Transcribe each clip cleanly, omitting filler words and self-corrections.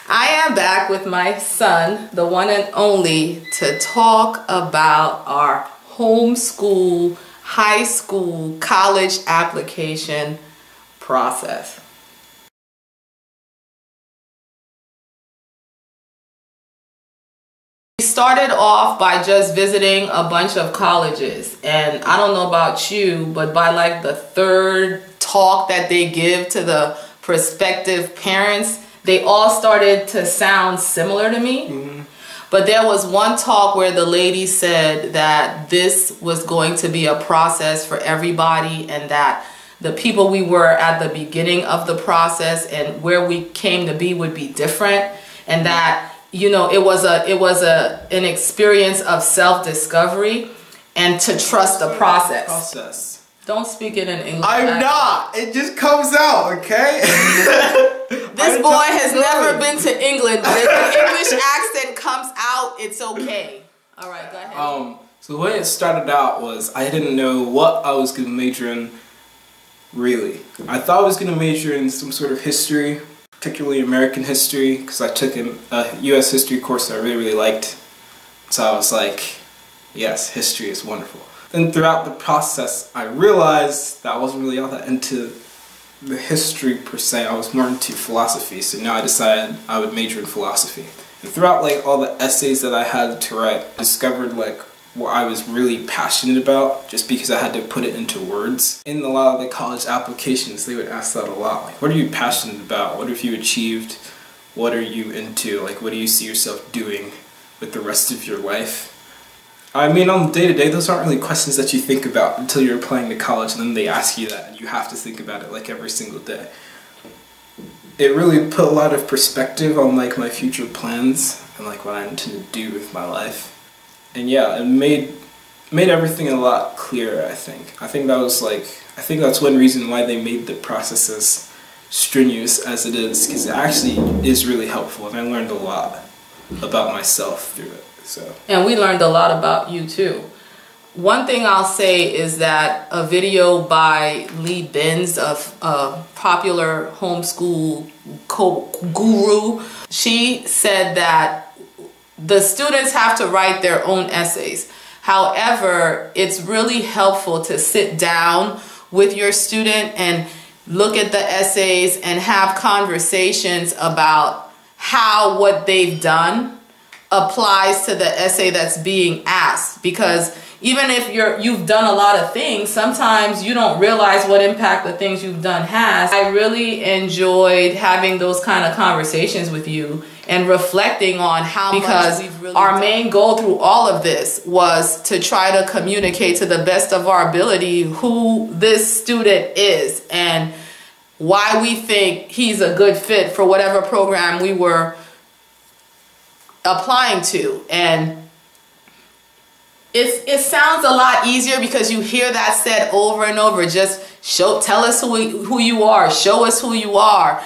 I am back with my son, the one and only, to talk about our homeschool, high school, college application process. We started off by just visiting a bunch of colleges, and I don't know about you, but by like the third talk that they give to the prospective parents, they all started to sound similar to me. But there was one talk where the lady said that this was going to be a process for everybody, and that the people we were at the beginning of the process and where we came to be would be different, and that, you know, it was an experience of self-discovery and to trust the process. Don't speak it in English. I'm not. It just comes out, okay? This boy has never been to England, but if the English accent comes out, it's okay. All right, go ahead. So the way it started out was I didn't know what I was going to major in, really. I thought I was going to major in some sort of history, particularly American history, because I took a U.S. history course that I really, really liked. So I was like, yes, history is wonderful. Then throughout the process, I realized that I wasn't really all that into the history per se. I was more into philosophy, so now I decided I would major in philosophy. And throughout like all the essays that I had to write, I discovered like what I was really passionate about, just because I had to put it into words. In a lot of the college applications, they would ask that a lot. Like, what are you passionate about? What have you achieved? What are you into? Like, what do you see yourself doing with the rest of your life? I mean, on the day-to-day, those aren't really questions that you think about until you're applying to college, and then they ask you that, and you have to think about it like every single day. It really put a lot of perspective on like my future plans and like what I intend to do with my life. And yeah, it made everything a lot clearer, I think. I think that's one reason why they made the process as strenuous as it is, because it actually is really helpful, and I learned a lot about myself through it. So. And we learned a lot about you too. One thing I'll say is that a video by Lee Benz, a popular homeschool guru, she said that the students have to write their own essays. However, it's really helpful to sit down with your student and look at the essays and have conversations about how what they've done applies to the essay that's being asked. Because even if you've done a lot of things, sometimes you don't realize what impact the things you've done has. I really enjoyed having those kind of conversations with you and reflecting on how because much we've really our main goal through all of this was to try to communicate to the best of our ability who this student is and why we think he's a good fit for whatever program we were applying to. And it sounds a lot easier because you hear that said over and over. Just tell us who you are, show us who you are.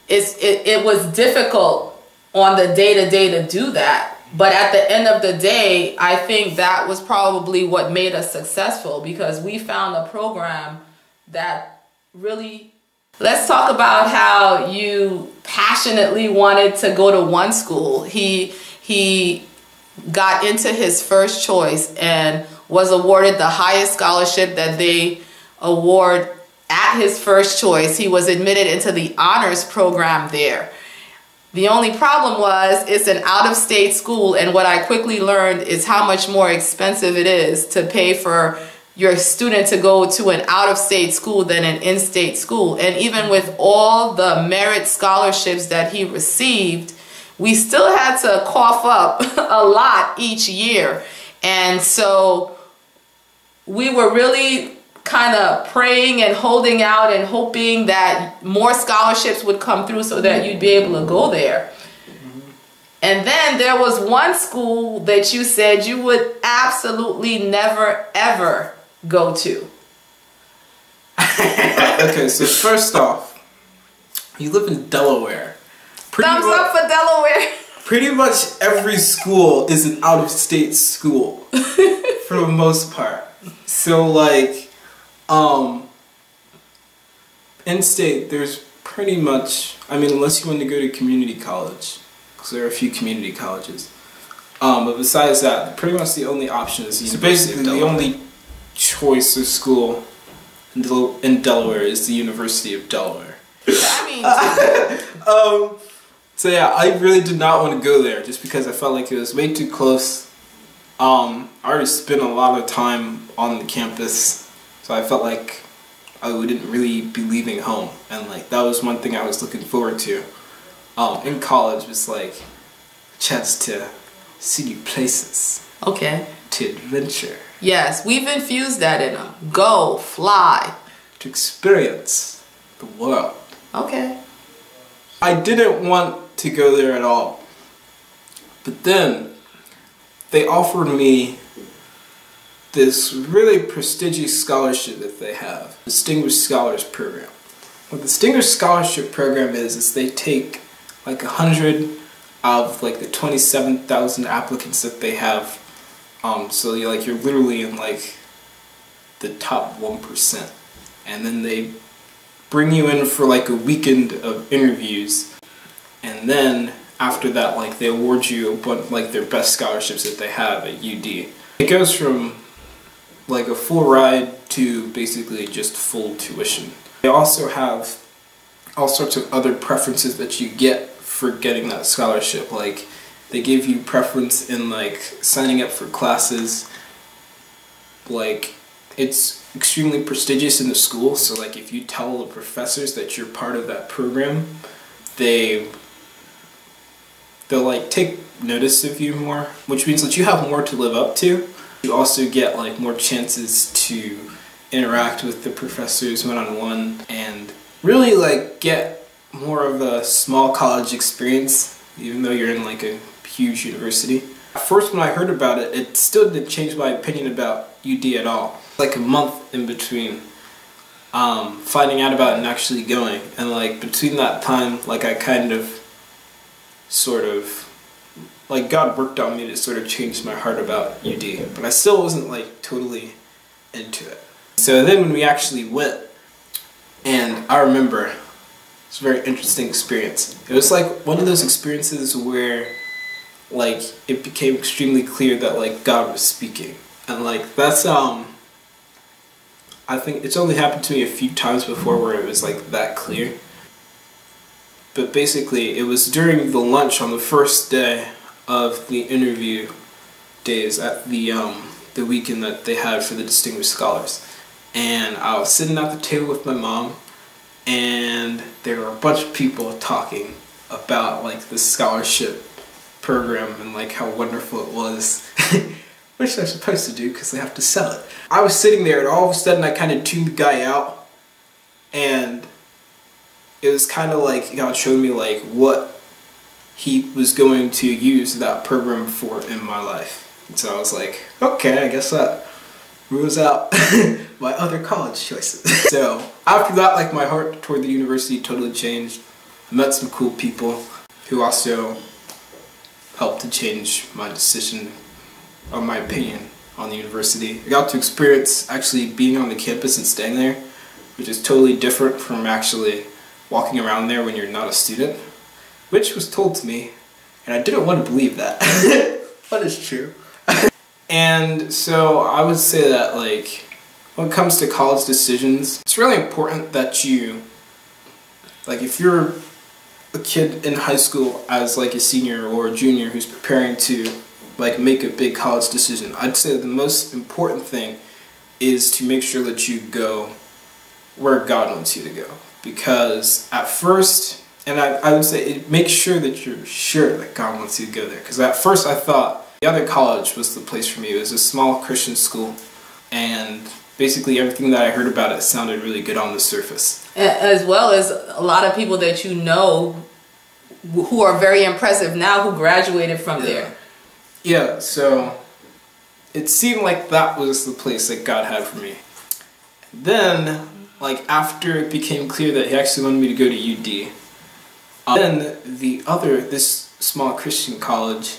It was difficult on the day-to-day to do that, but at the end of the day, I think that was probably what made us successful, because we found a program that really. Let's talk about how you passionately wanted to go to one school. He got into his first choice and was awarded the highest scholarship that they award at his first choice. He was admitted into the honors program there. The only problem was it's an out-of-state school, and what I quickly learned is how much more expensive it is to pay for your student to go to an out-of-state school than an in-state school. And even with all the merit scholarships that he received, we still had to cough up a lot each year. And so we were really kind of praying and holding out and hoping that more scholarships would come through so that you'd be able to go there. And then there was one school that you said you would absolutely never ever go to. Okay, so first off, you live in Delaware. Thumbs up for Delaware. Pretty much every school is an out-of-state school for the most part. So like, in-state, there's pretty much I mean, unless you want to go to community college, because there are a few community colleges. But besides that, pretty much the only option is the University of Delaware. The only choice of school in Delaware is the University of Delaware. So yeah, I really did not want to go there just because I felt like it was way too close. I already spent a lot of time on the campus, so I felt like I wouldn't really be leaving home, and like that was one thing I was looking forward to. In college was like a chance to see new places. Okay. To adventure. Yes, we've infused that in them. Go, fly. To experience the world. Okay. I didn't want to go there at all. But then they offered me this really prestigious scholarship that they have. Distinguished Scholars Program. What the Distinguished Scholarship Program is they take like 100 of like the 27,000 applicants that they have. So you're literally in like the top 1%. And then they bring you in for like a weekend of interviews, and then after that, like they award you a bunch, like their best scholarships that they have at UD. It goes from like a full ride to basically just full tuition. They also have all sorts of other preferences that you get for getting that scholarship. Like they give you preference in like signing up for classes. Like it's extremely prestigious in the school, so like if you tell the professors that you're part of that program, they'll like take notice of you more, which means that you have more to live up to. You also get like more chances to interact with the professors one-on-one and really like get more of a small college experience, even though you're in like a huge university. At first when I heard about it, it still didn't change my opinion about UD at all. Like a month in between finding out about it and actually going, and like between that time, like I kind of sort of like God worked on me to sort of change my heart about UD, but I still wasn't like totally into it. So then when we actually went, and I remember it was a very interesting experience. It was like one of those experiences where like it became extremely clear that like God was speaking, and like that's I think it's only happened to me a few times before where it was like that clear. But basically it was during the lunch on the first day of the interview days at the weekend that they had for the Distinguished Scholars. And I was sitting at the table with my mom, and there were a bunch of people talking about like the scholarship program and like how wonderful it was. Which they're supposed to do because they have to sell it. I was sitting there and all of a sudden I kind of tuned the guy out, and it was kind of like God showed me like what he was going to use that program for in my life. And so I was like, okay, I guess that rules out my other college choices. So after that, like my heart toward the university totally changed. I met some cool people who also helped to change my decision, or my opinion on the university. I got to experience actually being on the campus and staying there, which is totally different from actually walking around there when you're not a student, which was told to me, and I didn't want to believe that, but it's true. And so I would say that like when it comes to college decisions, it's really important that you, like if you're a kid in high school as like a senior or a junior who's preparing to like make a big college decision, I'd say the most important thing is to make sure that you go where God wants you to go. Because at first, and I would say make sure that you're sure that God wants you to go there. Because at first I thought the other college was the place for me. It was a small Christian school, and basically everything that I heard about it sounded really good on the surface. As well as a lot of people that you know who are very impressive now who graduated from there. Yeah, so it seemed like that was the place that God had for me. Then, like after it became clear that he actually wanted me to go to UD, then this small Christian college,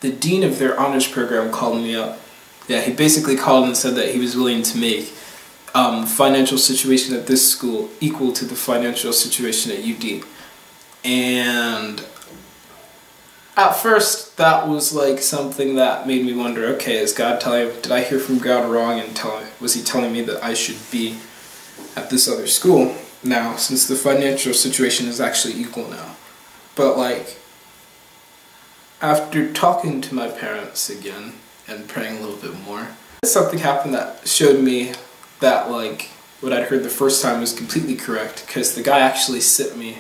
the dean of their honors program called me up. Yeah, he basically called and said that he was willing to make the financial situation at this school equal to the financial situation at UD. And at first, that was like something that made me wonder, okay, is God telling, did I hear from God wrong, and was he telling me that I should be at this other school now, since the financial situation is actually equal now? But like, after talking to my parents again and praying a little bit more, something happened that showed me that like what I'd heard the first time was completely correct, because the guy actually sent me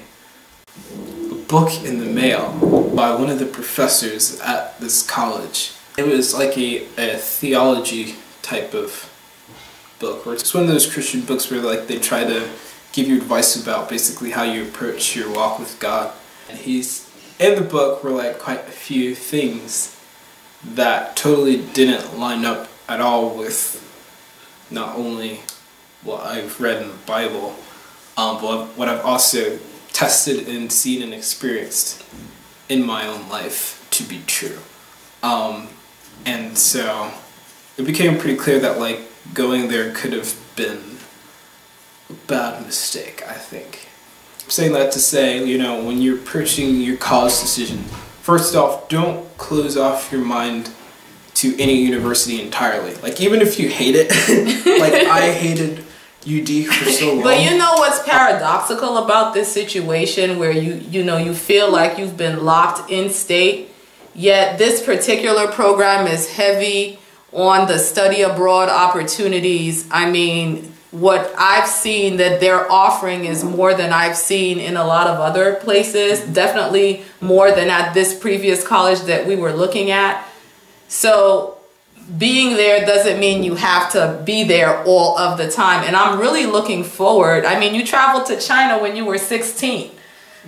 a book in the mail by one of the professors at this college. It was like a theology type of book, where it's one of those Christian books where like they try to give you advice about basically how you approach your walk with God. And in the book were like quite a few things that totally didn't line up at all with not only what I've read in the Bible, but what I've also tested and seen and experienced in my own life to be true. And so it became pretty clear that like going there could have been a bad mistake, I think. I'm saying that to say, you know, when you're approaching your college decision, first off, don't close off your mind to any university entirely. Like, even if you hate it, like I hated UD for so long. But you know what's paradoxical about this situation, where you feel like you've been locked in state, yet this particular program is heavy on the study abroad opportunities. I mean, what I've seen that they're offering is more than I've seen in a lot of other places, definitely more than at this previous college that we were looking at. So being there doesn't mean you have to be there all of the time. And I'm really looking forward. I mean, you traveled to China when you were 16.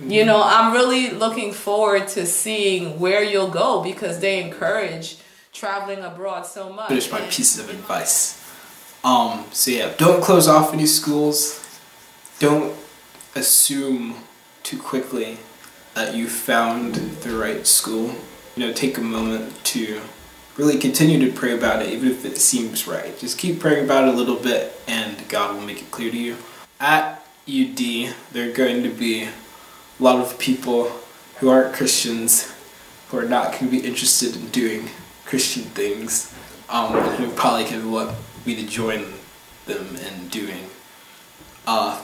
You know, I'm really looking forward to seeing where you'll go, because they encourage traveling abroad so much. Finish my piece of advice. So yeah, don't close off any schools. Don't assume too quickly that you found the right school. You know, take a moment to really continue to pray about it, even if it seems right. Just keep praying about it a little bit, and God will make it clear to you. At UD, there are going to be a lot of people who aren't Christians, who are not going to be interested in doing Christian things, and who probably can want me to join them in doing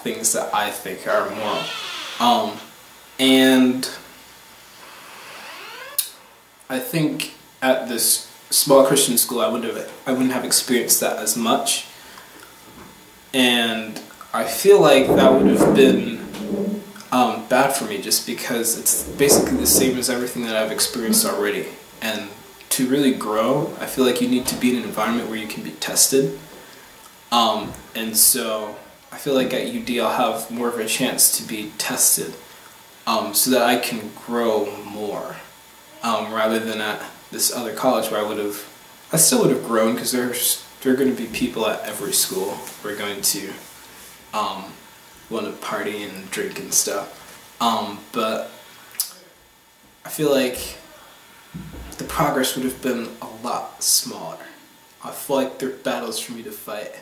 things that I think are moral. And I think at this small Christian school I wouldn't have experienced that as much, and I feel like that would have been bad for me, just because it's basically the same as everything that I've experienced already. And to really grow, I feel like you need to be in an environment where you can be tested. And so I feel like at UD I'll have more of a chance to be tested, so that I can grow more, rather than at this other college where I still would have grown, because there are going to be people at every school who are going to want to party and drink and stuff. But I feel like the progress would have been a lot smaller. I feel like there are battles for me to fight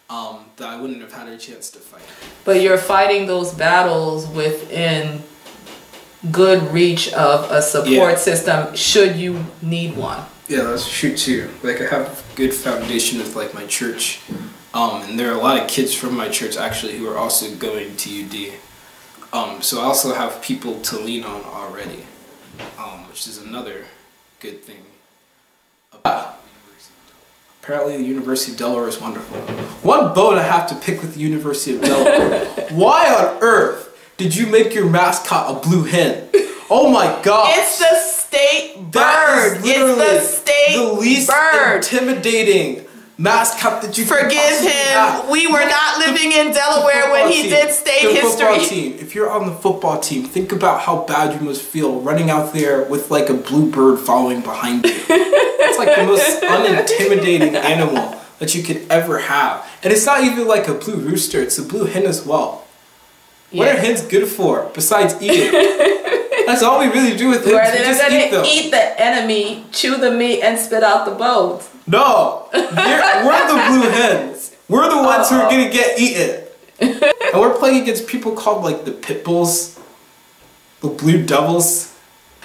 that I wouldn't have had a chance to fight. But you're fighting those battles within good reach of a support system, should you need one. Yeah, that's true too. Like, I have a good foundation with like my church, and there are a lot of kids from my church actually who are also going to UD. So I also have people to lean on already, which is another good thing. Apparently the University of Delaware is wonderful. One bone I have to pick with the University of Delaware. Why on earth did you make your mascot a blue hen? Oh my gosh. It's the state bird. It's the state least bird. Intimidating mascot that you Forgive him. have. We were not living in Delaware when he did state history. Team. If you're on the football team, think about how bad you must feel running out there with like a blue bird following behind you. It's like the most unintimidating animal that you could ever have. And it's not even like a blue rooster, it's a blue hen as well. What are hens good for besides eating? That's all we really do with hens. They're going to eat the enemy, chew the meat, and spit out the bones. No! We're the blue hens. We're the ones who are going to get eaten. And we're playing against people called like the pit bulls. The Blue Devils?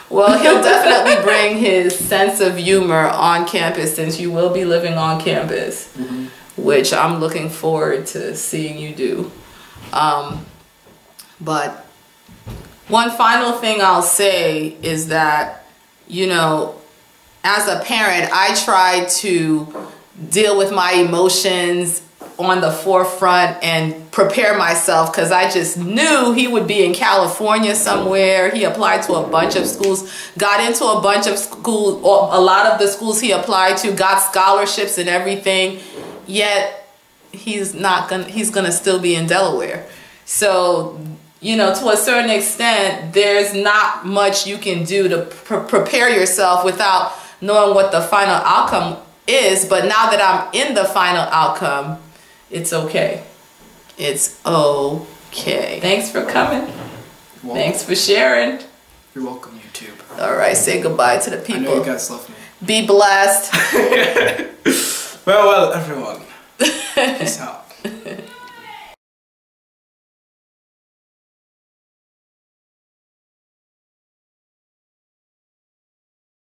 Well, he'll definitely bring his sense of humor on campus since you will be living on campus, which I'm looking forward to seeing you do. But one final thing I'll say is that, you know, as a parent, I try to deal with my emotions on the forefront and prepare myself because I just knew he would be in California somewhere. He applied to a bunch of schools, got into a bunch of schools, a lot of the schools he applied to, got scholarships and everything, yet he's gonna still be in Delaware. So, you know, to a certain extent, there's not much you can do to prepare yourself without knowing what the final outcome is. But now that I'm in the final outcome, it's okay. It's okay. Thanks for coming. Thanks for sharing. You're welcome, YouTube. All right, say goodbye to the people. I know you guys love me. Be blessed. Well, everyone. Peace out.